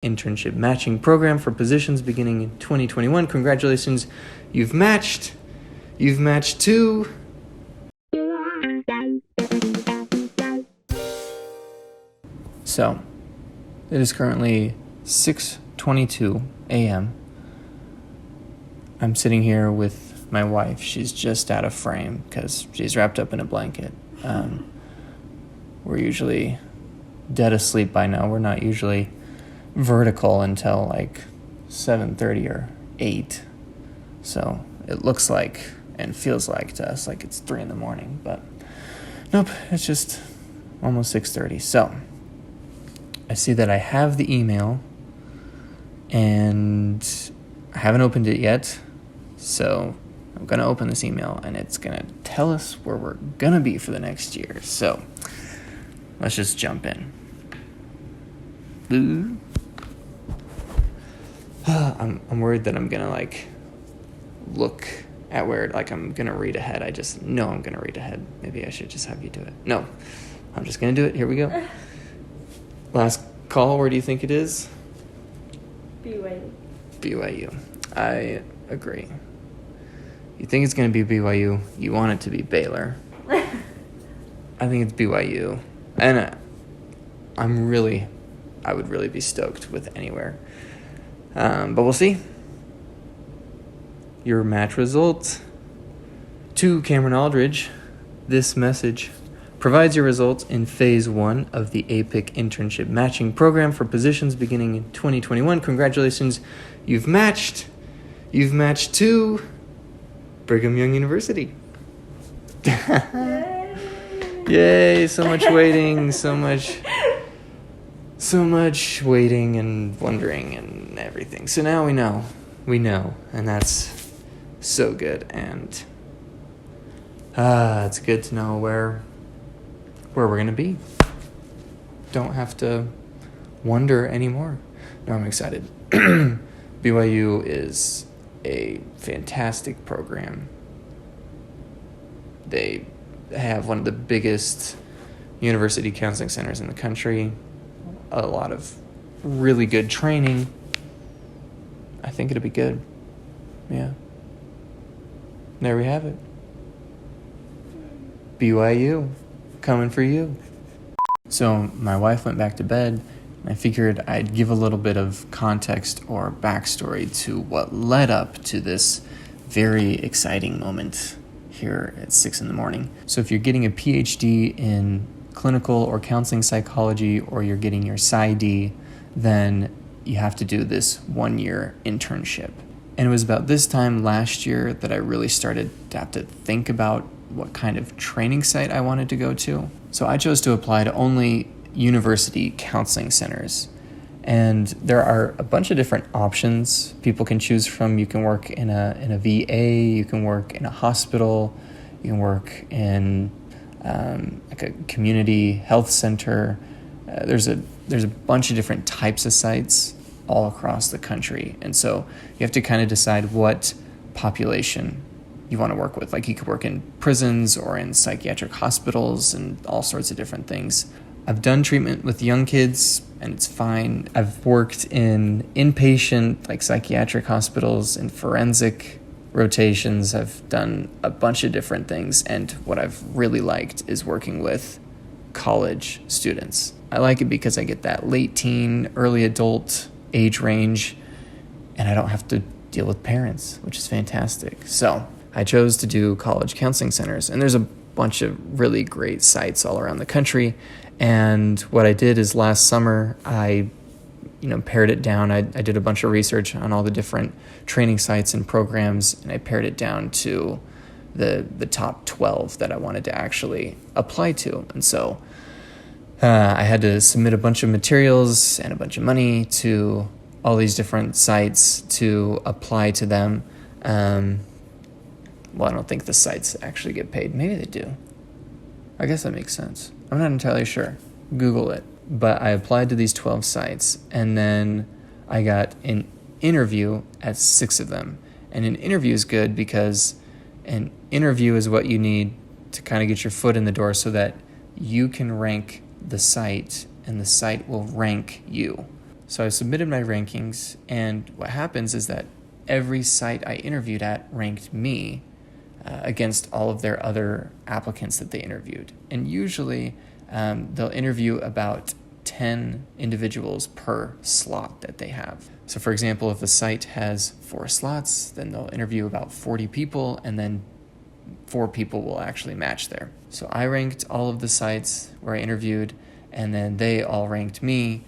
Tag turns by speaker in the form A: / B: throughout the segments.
A: internship matching program for positions beginning in 2021. Congratulations, you've matched. You've matched to... So, it is currently 6:22 a.m. I'm sitting here with my wife. She's just out of frame because she's wrapped up in a blanket. We're usually dead asleep by now. We're not usually vertical until like 7:30 or 8. So it looks like and feels like to us like it's 3 a.m, but nope, it's just almost 6:30. So I see that I have the email and I haven't opened it yet. So I'm going to open this email and it's going to tell us where we're going to be for the next year. So let's just jump in. I'm worried that I'm going to look at where I'm going to read ahead. I just know I'm going to read ahead. Maybe I should just have you do it. No, I'm just going to do it. Here we go. Last call. Where do you think it is? BYU. I agree. You think it's going to be BYU. You want it to be Baylor. I think it's BYU. And I would really be stoked with anywhere. But we'll see. Your match result. To Cameron Aldridge, this message provides your results in Phase 1 of the APIC Internship Matching Program for positions beginning in 2021. Congratulations, you've matched. You've matched to Brigham Young University. Yay, so much waiting, so much waiting and wondering and everything. So now we know, and that's so good. And it's good to know where we're going to be. Don't have to wonder anymore. No, I'm excited. BYU is a fantastic program. They have one of the biggest university counseling centers in the country. A lot of really good training. I think it'll be good. Yeah. There we have it. BYU, coming for you. So my wife went back to bed, and I figured I'd give a little bit of context or backstory to what led up to this very exciting moment here at 6 a.m. So if you're getting a PhD in clinical or counseling psychology, or you're getting your PsyD, then you have to do this 1-year internship. And it was about this time last year that I really started to have to think about what kind of training site I wanted to go to. So I chose to apply to only university counseling centers. And there are a bunch of different options people can choose from. You can work in a VA, you can work in a hospital, you can work in a community health center. There's a bunch of different types of sites all across the country. And so you have to kind of decide what population you want to work with. Like you could work in prisons or in psychiatric hospitals and all sorts of different things. I've done treatment with young kids and it's fine. I've worked in inpatient, like psychiatric hospitals and forensic rotations. I've done a bunch of different things. And what I've really liked is working with college students. I like it because I get that late teen, early adult age range, and I don't have to deal with parents, which is fantastic. So I chose to do college counseling centers, and there's a bunch of really great sites all around the country. And what I did is last summer, I pared it down. I did a bunch of research on all the different training sites and programs, and I pared it down to the top 12 that I wanted to actually apply to. And so I had to submit a bunch of materials and a bunch of money to all these different sites to apply to them. Well, I don't think the sites actually get paid. Maybe they do. I guess that makes sense. I'm not entirely sure. Google it. But I applied to these 12 sites, and then I got an interview at 6 of them. And an interview is good because an interview is what you need to kind of get your foot in the door so that you can rank the site and the site will rank you. So I submitted my rankings, and what happens is that every site I interviewed at ranked me against all of their other applicants that they interviewed. And usually they'll interview about 10 individuals per slot that they have. So for example, if a site has 4 slots, then they'll interview about 40 people, and then 4 people will actually match there. So I ranked all of the sites where I interviewed, and then they all ranked me.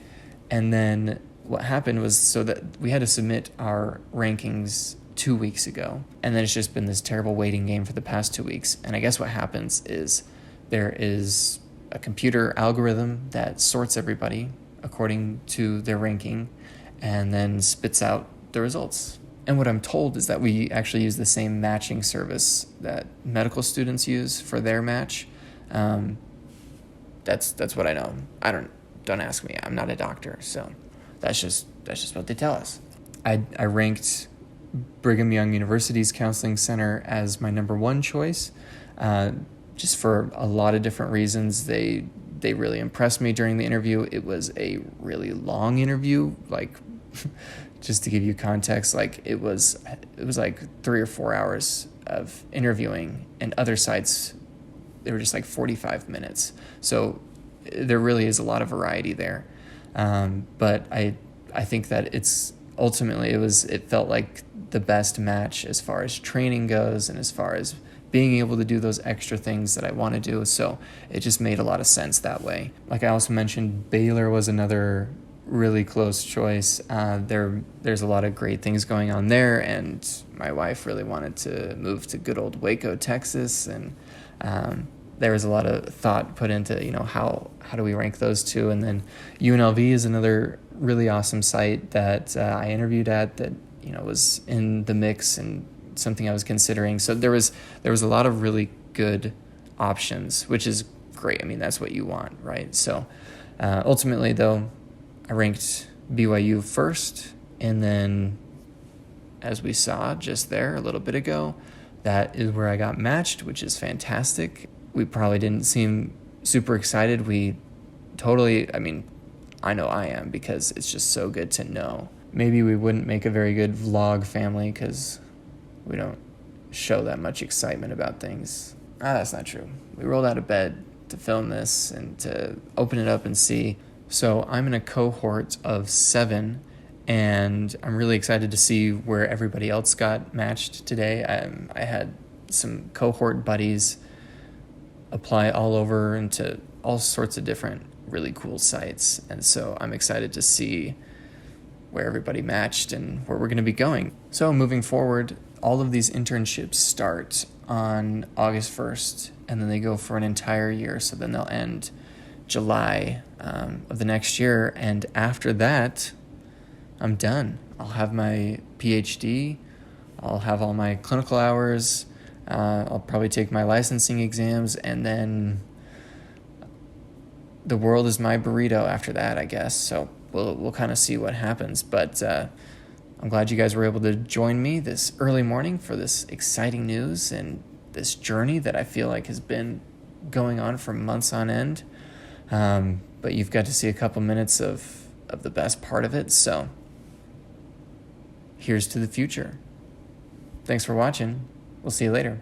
A: And then what happened was, so that we had to submit our rankings 2 weeks ago, and then it's just been this terrible waiting game for the past 2 weeks. And I guess what happens is there is a computer algorithm that sorts everybody according to their ranking and then spits out the results. And what I'm told is that we actually use the same matching service that medical students use for their match. That's what I know. Don't ask me. I'm not a doctor, so that's just what they tell us. I ranked Brigham Young University's counseling center as my number 1 choice, just for a lot of different reasons. They really impressed me during the interview. It was a really long interview, like just to give you context, like it was like 3 or 4 hours of interviewing, and other sites they were just like 45 minutes. So there really is a lot of variety there. But I think that it's ultimately it felt like the best match as far as training goes and as far as being able to do those extra things that I want to do. So it just made a lot of sense that way. Like I also mentioned, Baylor was another really close choice. There's a lot of great things going on there, and my wife really wanted to move to good old Waco, Texas, and there was a lot of thought put into, how do we rank those two. And then UNLV is another really awesome site that I interviewed at that was in the mix and something I was considering. So there was a lot of really good options, which is great. I mean, that's what you want, right? So ultimately, though, I ranked BYU first, and then as we saw just there a little bit ago, that is where I got matched, which is fantastic. We probably didn't seem super excited. I know I am, because it's just so good to know. Maybe we wouldn't make a very good vlog family because we don't show that much excitement about things. That's not true. We rolled out of bed to film this and to open it up and see. So I'm in a cohort of 7, and I'm really excited to see where everybody else got matched today. I had some cohort buddies apply all over into all sorts of different really cool sites, and so I'm excited to see where everybody matched and where we're going to be going. So moving forward, all of these internships start on August 1st, and then they go for an entire year. So then they'll end July of the next year, and after that, I'm done. I'll have my PhD, I'll have all my clinical hours, I'll probably take my licensing exams, and then the world is my burrito after that, I guess. So we'll kind of see what happens, but I'm glad you guys were able to join me this early morning for this exciting news and this journey that I feel like has been going on for months on end. But you've got to see a couple minutes of the best part of it. So here's to the future. Thanks for watching. We'll see you later.